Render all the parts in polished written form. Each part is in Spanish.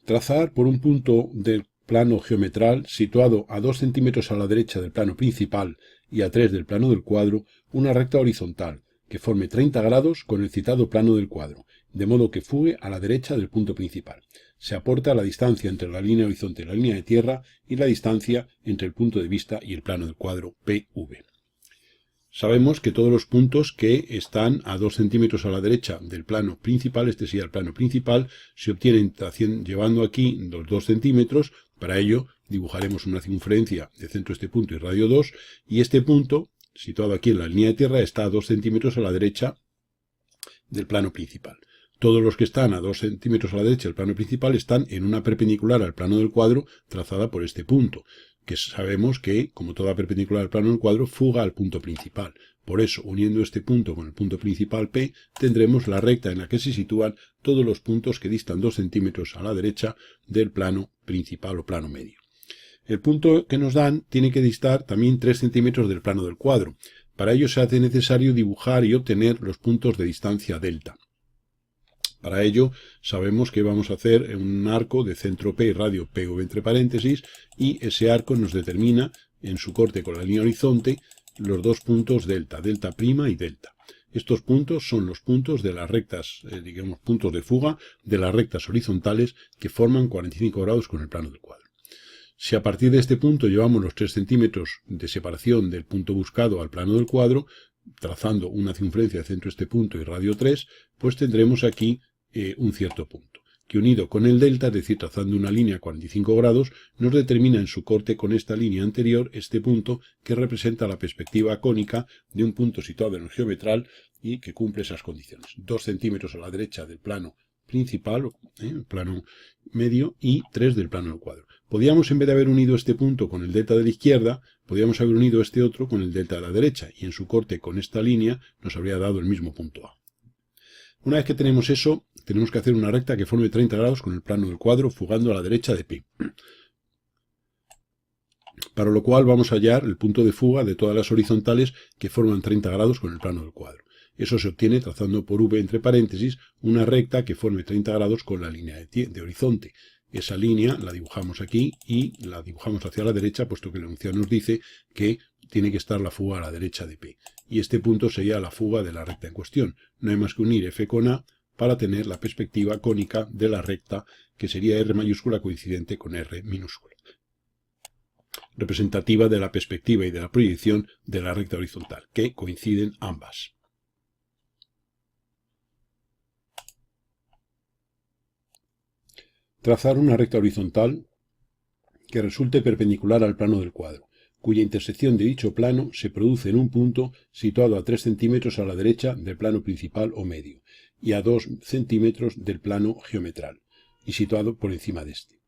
Trazar por un punto del plano geometral situado a 2 centímetros a la derecha del plano principal y a 3 del plano del cuadro una recta horizontal que forme 30 grados con el citado plano del cuadro, de modo que fugue a la derecha del punto principal. Se aporta la distancia entre la línea horizonte y la línea de tierra y la distancia entre el punto de vista y el plano del cuadro PV. Sabemos que todos los puntos que están a 2 centímetros a la derecha del plano principal, este sería el plano principal, se obtienen llevando aquí los 2 centímetros. Para ello dibujaremos una circunferencia de centro este punto y radio 2, y este punto, situado aquí en la línea de tierra, está a 2 centímetros a la derecha del plano principal. Todos los que están a 2 centímetros a la derecha del plano principal están en una perpendicular al plano del cuadro trazada por este punto, que sabemos que, como toda perpendicular al plano del cuadro, fuga al punto principal. Por eso, uniendo este punto con el punto principal P, tendremos la recta en la que se sitúan todos los puntos que distan 2 centímetros a la derecha del plano principal o plano medio. El punto que nos dan tiene que distar también 3 centímetros del plano del cuadro. Para ello se hace necesario dibujar y obtener los puntos de distancia delta. Para ello sabemos que vamos a hacer un arco de centro P y radio PV entre paréntesis, y ese arco nos determina en su corte con la línea horizonte los dos puntos delta, delta prima y delta. Estos puntos son los puntos de las rectas, digamos puntos de fuga de las rectas horizontales que forman 45 grados con el plano del cuadro. Si a partir de este punto llevamos los 3 centímetros de separación del punto buscado al plano del cuadro, trazando una circunferencia de centro este punto y radio 3, pues tendremos aquí un cierto punto, que unido con el delta, es decir, trazando una línea a 45 grados, nos determina en su corte con esta línea anterior este punto que representa la perspectiva cónica de un punto situado en el geometral y que cumple esas condiciones. 2 centímetros a la derecha del plano principal, el plano medio, y 3 del plano del cuadro. Podíamos, en vez de haber unido este punto con el delta de la izquierda, podíamos haber unido este otro con el delta de la derecha, y en su corte con esta línea nos habría dado el mismo punto A. Una vez que tenemos eso, tenemos que hacer una recta que forme 30 grados con el plano del cuadro, fugando a la derecha de P. Para lo cual vamos a hallar el punto de fuga de todas las horizontales que forman 30 grados con el plano del cuadro. Eso se obtiene trazando por V entre paréntesis una recta que forme 30 grados con la línea de horizonte. Esa línea la dibujamos aquí y la dibujamos hacia la derecha, puesto que la enunciado nos dice que tiene que estar la fuga a la derecha de P. Y este punto sería la fuga de la recta en cuestión. No hay más que unir F con A para tener la perspectiva cónica de la recta, que sería R mayúscula coincidente con R minúscula, representativa de la perspectiva y de la proyección de la recta horizontal, que coinciden ambas. Trazar una recta horizontal que resulte perpendicular al plano del cuadro, cuya intersección de dicho plano se produce en un punto situado a 3 centímetros a la derecha del plano principal o medio, y a 2 centímetros del plano geometral, y situado por encima de este.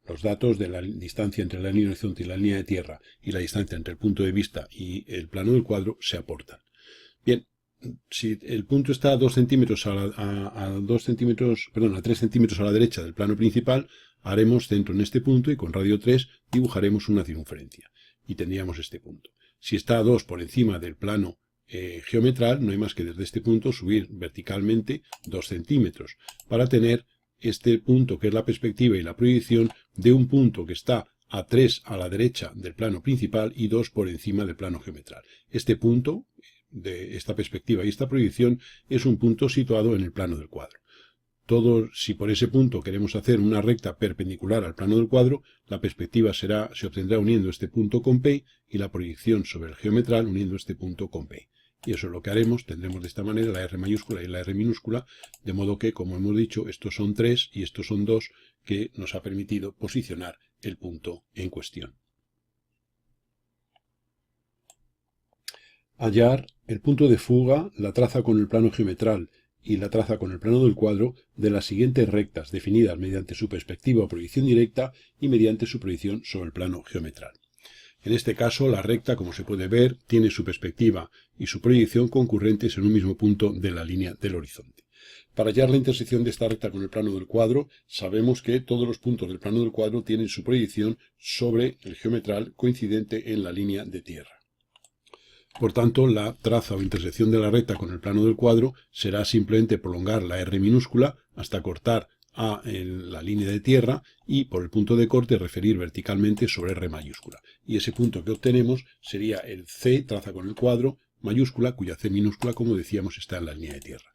Los datos de la distancia entre la línea horizonte y la línea de tierra y la distancia entre el punto de vista y el plano del cuadro se aportan. Bien, si el punto está a 2 centímetros a 3 centímetros a la derecha del plano principal, haremos centro en este punto y con radio 3 dibujaremos una circunferencia y tendríamos este punto. Si está a 2 por encima del plano geometral, no hay más que desde este punto subir verticalmente 2 centímetros para tener este punto que es la perspectiva y la proyección de un punto que está a 3 a la derecha del plano principal y 2 por encima del plano geometral. Este punto de esta perspectiva y esta proyección es un punto situado en el plano del cuadro. Si por ese punto queremos hacer una recta perpendicular al plano del cuadro, la perspectiva se obtendrá uniendo este punto con P y la proyección sobre el geometral uniendo este punto con P. Y eso es lo que haremos, tendremos de esta manera la R mayúscula y la R minúscula, de modo que, como hemos dicho, estos son 3 y estos son 2, que nos ha permitido posicionar el punto en cuestión. Hallar el punto de fuga, la traza con el plano geometral y la traza con el plano del cuadro de las siguientes rectas, definidas mediante su perspectiva o proyección directa y mediante su proyección sobre el plano geometral. En este caso, la recta, como se puede ver, tiene su perspectiva y su proyección concurrentes en un mismo punto de la línea del horizonte. Para hallar la intersección de esta recta con el plano del cuadro, sabemos que todos los puntos del plano del cuadro tienen su proyección sobre el geometral coincidente en la línea de tierra. Por tanto, la traza o intersección de la recta con el plano del cuadro será simplemente prolongar la R minúscula hasta cortar a la línea de tierra y por el punto de corte referir verticalmente sobre R mayúscula. Y ese punto que obtenemos sería el C, traza con el cuadro, mayúscula, cuya C minúscula, como decíamos, está en la línea de tierra.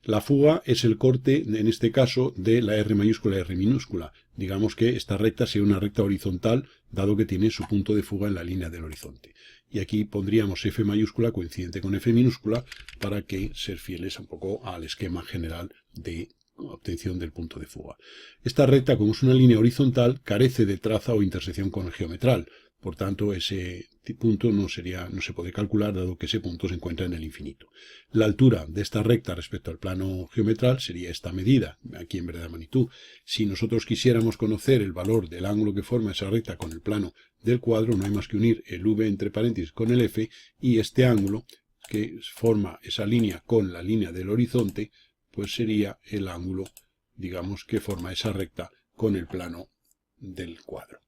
La fuga es el corte, en este caso, de la R mayúscula y R minúscula. Digamos que esta recta sea una recta horizontal, dado que tiene su punto de fuga en la línea del horizonte. Y aquí pondríamos F mayúscula coincidente con F minúscula para que ser fieles un poco al esquema general de obtención del punto de fuga. Esta recta, como es una línea horizontal, carece de traza o intersección con el geometral. Por tanto, ese punto no se puede calcular, dado que ese punto se encuentra en el infinito. La altura de esta recta respecto al plano geometral sería esta medida, aquí en verdad de magnitud. Si nosotros quisiéramos conocer el valor del ángulo que forma esa recta con el plano del cuadro, no hay más que unir el V entre paréntesis con el F, y este ángulo que forma esa línea con la línea del horizonte, pues sería el ángulo, digamos, que forma esa recta con el plano del cuadro.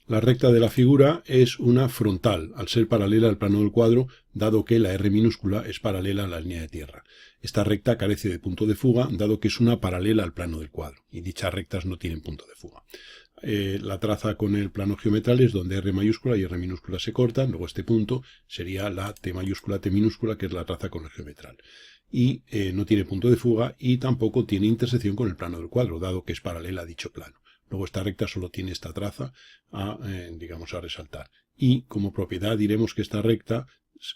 La recta de la figura es una frontal, al ser paralela al plano del cuadro, dado que la R minúscula es paralela a la línea de tierra. Esta recta carece de punto de fuga, dado que es una paralela al plano del cuadro, y dichas rectas no tienen punto de fuga. La traza con el plano geometral es donde R mayúscula y R minúscula se cortan, luego este punto sería la T mayúscula, T minúscula, que es la traza con el geometral. Y no tiene punto de fuga y tampoco tiene intersección con el plano del cuadro, dado que es paralela a dicho plano. Luego esta recta solo tiene esta traza digamos, a resaltar. Y como propiedad diremos que esta recta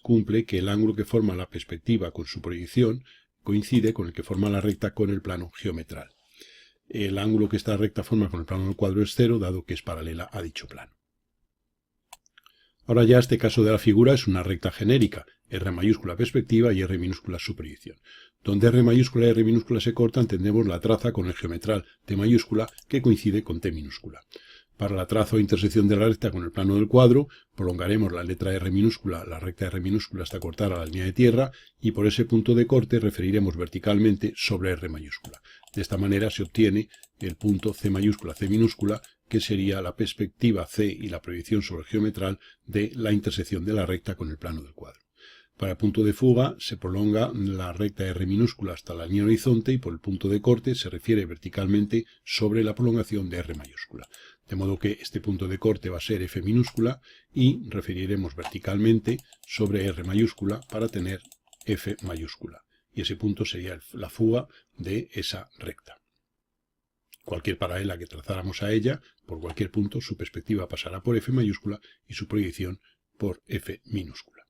cumple que el ángulo que forma la perspectiva con su proyección coincide con el que forma la recta con el plano geometral. El ángulo que esta recta forma con el plano del cuadro es 0, dado que es paralela a dicho plano. Ahora ya este caso de la figura es una recta genérica, R mayúscula perspectiva y R minúscula su proyección. Donde R mayúscula y R minúscula se cortan, tendremos la traza con el geometral T mayúscula que coincide con T minúscula. Para la traza o intersección de la recta con el plano del cuadro, prolongaremos la letra R minúscula, la recta R minúscula hasta cortar a la línea de tierra y por ese punto de corte referiremos verticalmente sobre R mayúscula. De esta manera se obtiene el punto C mayúscula, C minúscula, que sería la perspectiva C y la proyección sobre el geometral de la intersección de la recta con el plano del cuadro. Para el punto de fuga se prolonga la recta R minúscula hasta la línea horizonte y por el punto de corte se refiere verticalmente sobre la prolongación de R mayúscula. De modo que este punto de corte va a ser F minúscula y referiremos verticalmente sobre R mayúscula para tener F mayúscula. Y ese punto sería la fuga de esa recta. Cualquier paralela que trazáramos a ella, por cualquier punto, su perspectiva pasará por F mayúscula y su proyección por F minúscula.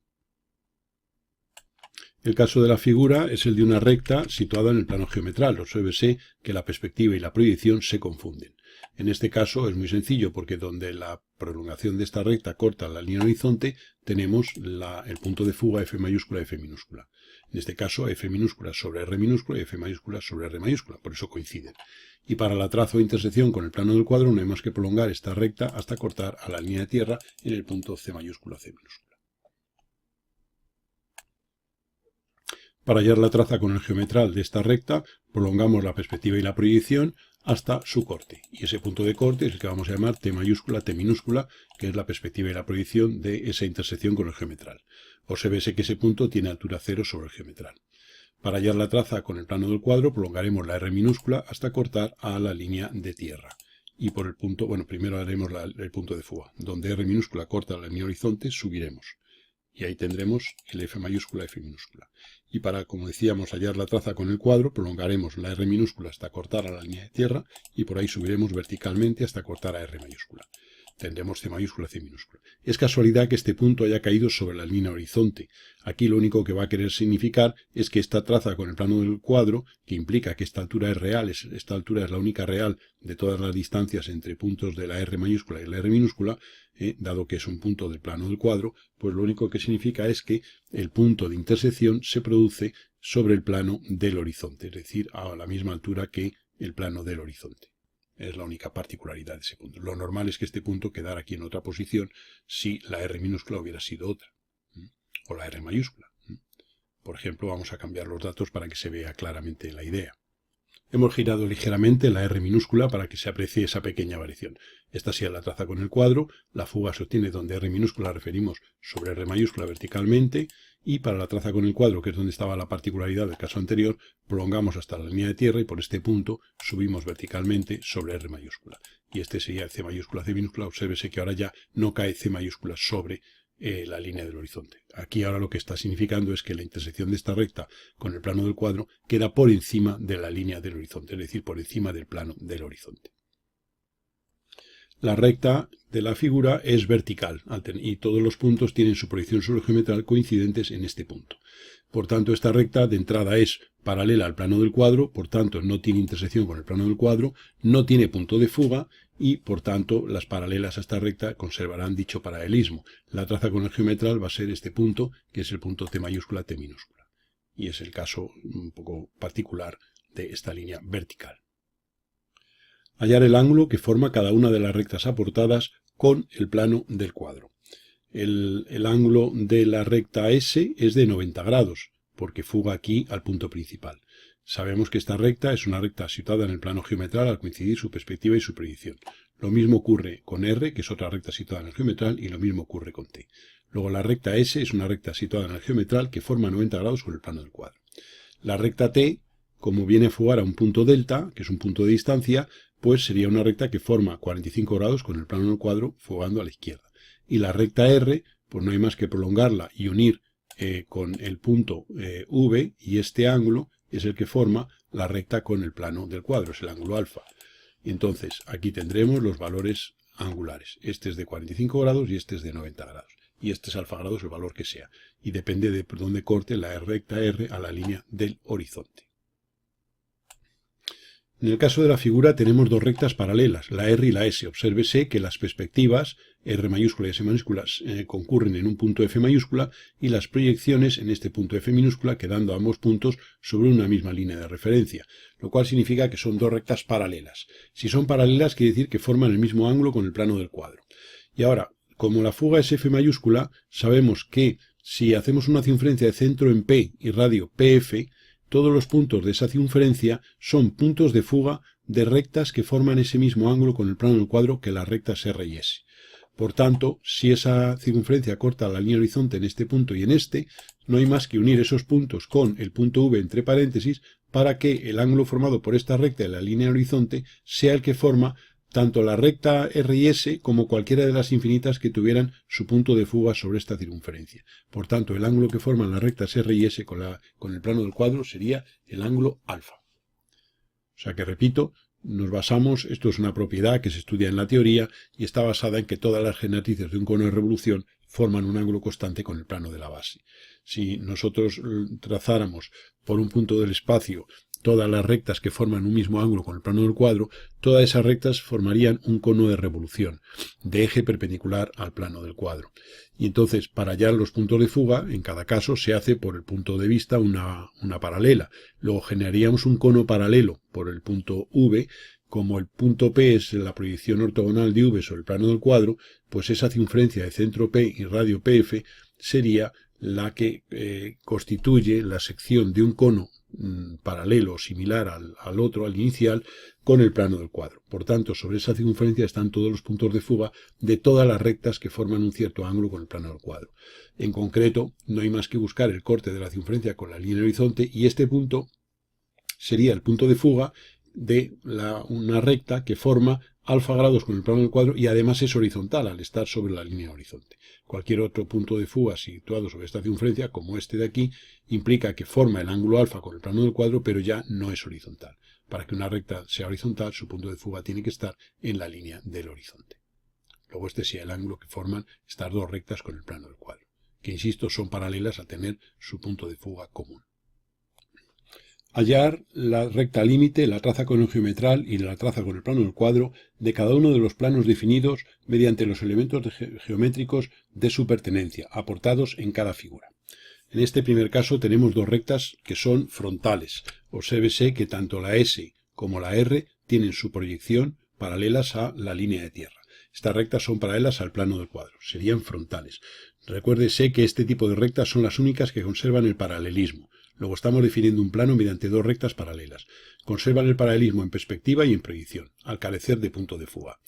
El caso de la figura es el de una recta situada en el plano geometral. Obsérvese que la perspectiva y la proyección se confunden. En este caso es muy sencillo porque donde la prolongación de esta recta corta la línea horizonte, tenemos el punto de fuga F mayúscula y F minúscula. En este caso F minúscula sobre R minúscula y F mayúscula sobre R mayúscula, por eso coinciden. Y para la traza o intersección con el plano del cuadro no hay más que prolongar esta recta hasta cortar a la línea de tierra en el punto C mayúscula, C minúscula. Para hallar la traza con el geometral de esta recta, prolongamos la perspectiva y la proyección hasta su corte. Y ese punto de corte es el que vamos a llamar T mayúscula, T minúscula, que es la perspectiva y la proyección de esa intersección con el geometral. Obsérvese que ese punto tiene altura 0 sobre el geometral. Para hallar la traza con el plano del cuadro, prolongaremos la R minúscula hasta cortar a la línea de tierra. Y por el punto, primero haremos el punto de fuga. Donde R minúscula corta la línea horizonte, subiremos. Y ahí tendremos el F mayúscula, F minúscula. Y para, como decíamos, hallar la traza con el cuadro, prolongaremos la R minúscula hasta cortar a la línea de tierra y por ahí subiremos verticalmente hasta cortar a R mayúscula. Tendremos C mayúscula, C minúscula. Es casualidad que este punto haya caído sobre la línea horizonte. Aquí lo único que va a querer significar es que esta traza con el plano del cuadro, que implica que esta altura es real, esta altura es la única real de todas las distancias entre puntos de la R mayúscula y la R minúscula, dado que es un punto del plano del cuadro, pues lo único que significa es que el punto de intersección se produce sobre el plano del horizonte, es decir, a la misma altura que el plano del horizonte. Es la única particularidad de ese punto. Lo normal es que este punto quedara aquí en otra posición si la R minúscula hubiera sido otra, o la R mayúscula. Por ejemplo, vamos a cambiar los datos para que se vea claramente la idea. Hemos girado ligeramente la R minúscula para que se aprecie esa pequeña variación. Esta sería la traza con el cuadro, la fuga se obtiene donde R minúscula referimos sobre R mayúscula verticalmente, y para la traza con el cuadro, que es donde estaba la particularidad del caso anterior, prolongamos hasta la línea de tierra y por este punto subimos verticalmente sobre R mayúscula. Y este sería C mayúscula, C minúscula. Obsérvese que ahora ya no cae C mayúscula sobre la línea del horizonte. Aquí ahora lo que está significando es que la intersección de esta recta con el plano del cuadro queda por encima de la línea del horizonte, es decir, por encima del plano del horizonte. La recta de la figura es vertical y todos los puntos tienen su proyección sobre el geometral coincidentes en este punto. Por tanto, esta recta de entrada es paralela al plano del cuadro, por tanto no tiene intersección con el plano del cuadro, no tiene punto de fuga y por tanto las paralelas a esta recta conservarán dicho paralelismo. La traza con el geometral va a ser este punto, que es el punto T mayúscula, T minúscula. Y es el caso un poco particular de esta línea vertical. Hallar el ángulo que forma cada una de las rectas aportadas con el plano del cuadro. El ángulo de la recta S es de 90 grados, porque fuga aquí al punto principal. Sabemos que esta recta es una recta situada en el plano geometral al coincidir su perspectiva y su proyección. Lo mismo ocurre con R, que es otra recta situada en el geometral, y lo mismo ocurre con T. Luego la recta S es una recta situada en el geometral que forma 90 grados con el plano del cuadro. La recta T, como viene a fugar a un punto delta, que es un punto de distancia, pues sería una recta que forma 45 grados con el plano del cuadro fugando a la izquierda. Y la recta R, pues no hay más que prolongarla y unir con el punto V, y este ángulo es el que forma la recta con el plano del cuadro, es el ángulo alfa. Y entonces aquí tendremos los valores angulares. Este es de 45 grados y este es de 90 grados. Y este es alfa grados, el valor que sea. Y depende de por dónde corte la recta R a la línea del horizonte. En el caso de la figura tenemos dos rectas paralelas, la R y la S. Obsérvese que las perspectivas, R mayúscula y S mayúscula, concurren en un punto F mayúscula y las proyecciones en este punto F minúscula, quedando ambos puntos sobre una misma línea de referencia, lo cual significa que son dos rectas paralelas. Si son paralelas quiere decir que forman el mismo ángulo con el plano del cuadro. Y ahora, como la fuga es F mayúscula, sabemos que si hacemos una circunferencia de centro en P y radio PF, todos los puntos de esa circunferencia son puntos de fuga de rectas que forman ese mismo ángulo con el plano del cuadro que las rectas R y S. Por tanto, si esa circunferencia corta la línea horizonte en este punto y en este, no hay más que unir esos puntos con el punto V entre paréntesis para que el ángulo formado por esta recta y la línea horizonte sea el que forma tanto la recta R y S como cualquiera de las infinitas que tuvieran su punto de fuga sobre esta circunferencia. Por tanto, el ángulo que forman las rectas R y S con el plano del cuadro sería el ángulo alfa. O sea que, repito, nos basamos, esto es una propiedad que se estudia en la teoría y está basada en que todas las generatrices de un cono de revolución forman un ángulo constante con el plano de la base. Si nosotros trazáramos por un punto del espacio todas las rectas que forman un mismo ángulo con el plano del cuadro, todas esas rectas formarían un cono de revolución, de eje perpendicular al plano del cuadro. Y entonces, para hallar los puntos de fuga, en cada caso se hace por el punto de vista una paralela. Luego generaríamos un cono paralelo por el punto V. Como el punto P es la proyección ortogonal de V sobre el plano del cuadro, pues esa circunferencia de centro P y radio PF sería la que constituye la sección de un cono paralelo, similar al otro, al inicial, con el plano del cuadro. Por tanto, sobre esa circunferencia están todos los puntos de fuga de todas las rectas que forman un cierto ángulo con el plano del cuadro. En concreto, no hay más que buscar el corte de la circunferencia con la línea horizonte y este punto sería el punto de fuga de una recta que forma alfa grados con el plano del cuadro y además es horizontal al estar sobre la línea horizonte. Cualquier otro punto de fuga situado sobre esta circunferencia, como este de aquí, implica que forma el ángulo alfa con el plano del cuadro, pero ya no es horizontal. Para que una recta sea horizontal, su punto de fuga tiene que estar en la línea del horizonte. Luego este sería el ángulo que forman estas dos rectas con el plano del cuadro, que insisto son paralelas a tener su punto de fuga común. Hallar la recta límite, la traza con el geometral y la traza con el plano del cuadro de cada uno de los planos definidos mediante los elementos geométricos de su pertenencia, aportados en cada figura. En este primer caso tenemos dos rectas que son frontales. Obsérvese que tanto la S como la R tienen su proyección paralelas a la línea de tierra. Estas rectas son paralelas al plano del cuadro, serían frontales. Recuérdese que este tipo de rectas son las únicas que conservan el paralelismo. Luego estamos definiendo un plano mediante dos rectas paralelas. Conservan el paralelismo en perspectiva y en proyección, al carecer de punto de fuga.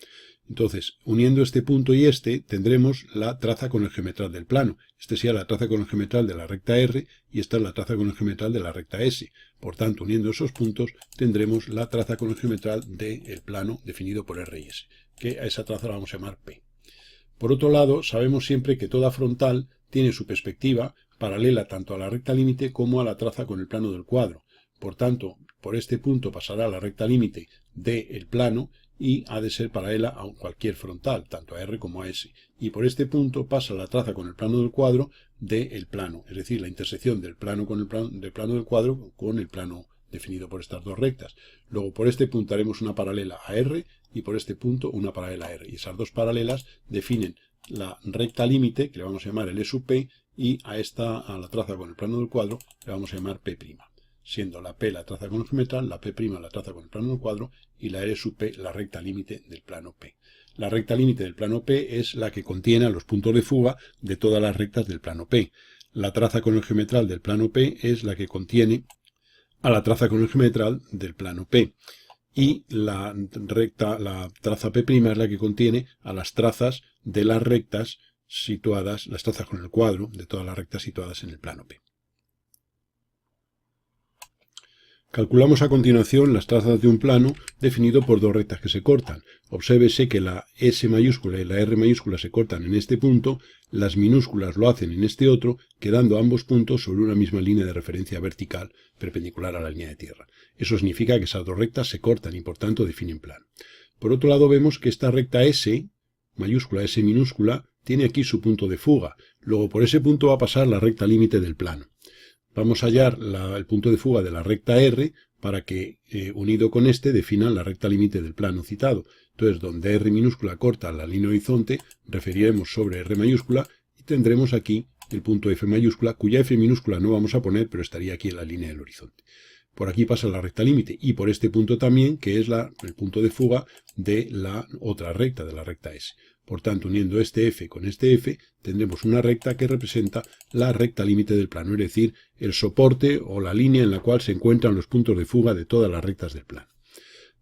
Entonces, uniendo este punto y este, tendremos la traza con el geometral del plano. Este sería la traza con el geometral de la recta R y esta es la traza con el geometral de la recta S. Por tanto, uniendo esos puntos, tendremos la traza con el geometral del plano definido por R y S, que a esa traza la vamos a llamar P. Por otro lado, sabemos siempre que toda frontal tiene su perspectiva paralela tanto a la recta límite como a la traza con el plano del cuadro. Por tanto, por este punto pasará la recta límite del plano y ha de ser paralela a cualquier frontal, tanto a R como a S. Y por este punto pasa la traza con el plano del cuadro del plano, es decir, la intersección del plano con el plano del cuadro con el plano definido por estas dos rectas. Luego por este punto haremos una paralela a R y por este punto una paralela a R. Y esas dos paralelas definen la recta límite, que le vamos a llamar el E sub P, y a la traza con el plano del cuadro le vamos a llamar P', siendo la P la traza con el geometral, la P' la traza con el plano del cuadro y la R sub P la recta límite del plano P. La recta límite del plano P es la que contiene a los puntos de fuga de todas las rectas del plano P. La traza con el geometral del plano P es la que contiene a la traza con el geometral del plano P. Y la traza P' es la que contiene a las trazas de las rectas situadas, las trazas con el cuadro de todas las rectas situadas en el plano P. Calculamos a continuación las trazas de un plano definido por dos rectas que se cortan. Obsérvese que la S mayúscula y la R mayúscula se cortan en este punto, las minúsculas lo hacen en este otro, quedando ambos puntos sobre una misma línea de referencia vertical perpendicular a la línea de tierra. Eso significa que esas dos rectas se cortan y por tanto definen plano. Por otro lado vemos que esta recta S mayúscula, S minúscula, tiene aquí su punto de fuga. Luego por ese punto va a pasar la recta límite del plano. Vamos a hallar el punto de fuga de la recta R para que, unido con este, definan la recta límite del plano citado. Entonces, donde R minúscula corta la línea horizonte, referiremos sobre R mayúscula y tendremos aquí el punto F mayúscula, cuya F minúscula no vamos a poner, pero estaría aquí en la línea del horizonte. Por aquí pasa la recta límite y por este punto también, que es el punto de fuga de la otra recta, de la recta S. Por tanto, uniendo este F con este F, tendremos una recta que representa la recta límite del plano, es decir, el soporte o la línea en la cual se encuentran los puntos de fuga de todas las rectas del plano.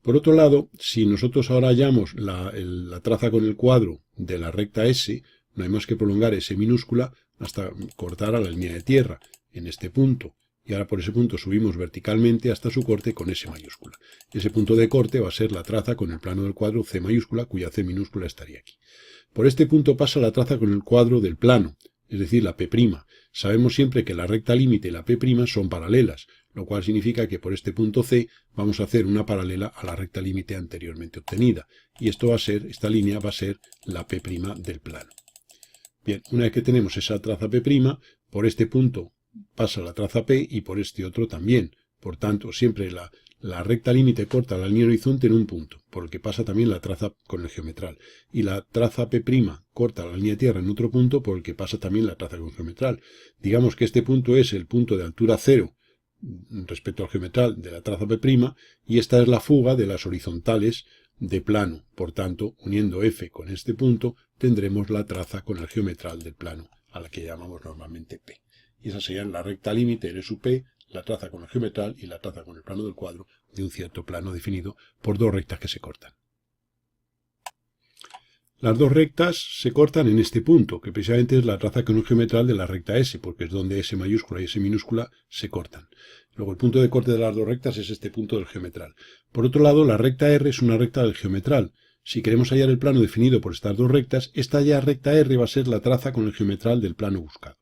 Por otro lado, si nosotros ahora hallamos la traza con el cuadro de la recta S, no hay más que prolongar S minúscula hasta cortar a la línea de tierra en este punto. Y ahora por ese punto subimos verticalmente hasta su corte con S mayúscula. Ese punto de corte va a ser la traza con el plano del cuadro C mayúscula, cuya C minúscula estaría aquí. Por este punto pasa la traza con el cuadro del plano, es decir, la P'. Sabemos siempre que la recta límite y la P' son paralelas, lo cual significa que por este punto C vamos a hacer una paralela a la recta límite anteriormente obtenida. Y esta línea va a ser la P' del plano. Bien, una vez que tenemos esa traza P', por este punto pasa la traza P y por este otro también. Por tanto, siempre la recta límite corta la línea horizonte en un punto, por el que pasa también la traza con el geometral. Y la traza P' corta la línea de tierra en otro punto, por el que pasa también la traza con el geometral. Digamos que este punto es el punto de altura 0 respecto al geometral de la traza P', y esta es la fuga de las horizontales de plano. Por tanto, uniendo F con este punto, tendremos la traza con el geometral del plano, a la que llamamos normalmente P. Y esa sería la recta límite, L sub P, la traza con el geometral y la traza con el plano del cuadro de un cierto plano definido por dos rectas que se cortan. Las dos rectas se cortan en este punto, que precisamente es la traza con el geometral de la recta S, porque es donde S mayúscula y S minúscula se cortan. Luego el punto de corte de las dos rectas es este punto del geometral. Por otro lado, la recta R es una recta del geometral. Si queremos hallar el plano definido por estas dos rectas, esta ya recta R va a ser la traza con el geometral del plano buscado.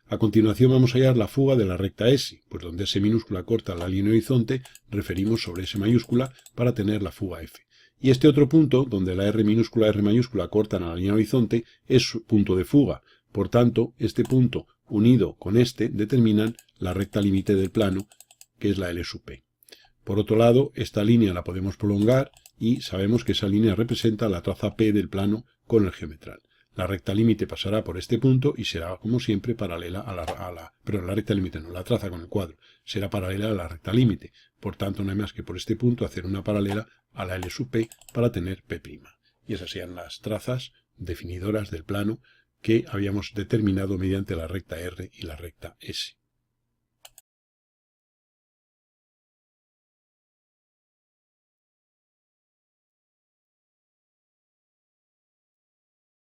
A continuación vamos a hallar la fuga de la recta S, pues donde S minúscula corta la línea horizonte, referimos sobre S mayúscula para tener la fuga F. Y este otro punto, donde la R minúscula y R mayúscula cortan a la línea horizonte, es su punto de fuga. Por tanto, este punto unido con este determinan la recta límite del plano, que es la L sub P. Por otro lado, esta línea la podemos prolongar y sabemos que esa línea representa la traza P del plano con el geometral. La recta límite pasará por este punto y será, como siempre, paralela la recta límite no, la traza con el cuadro, será paralela a la recta límite. Por tanto, no hay más que por este punto hacer una paralela a la L sub P para tener P'. Y esas serían las trazas definidoras del plano que habíamos determinado mediante la recta R y la recta S.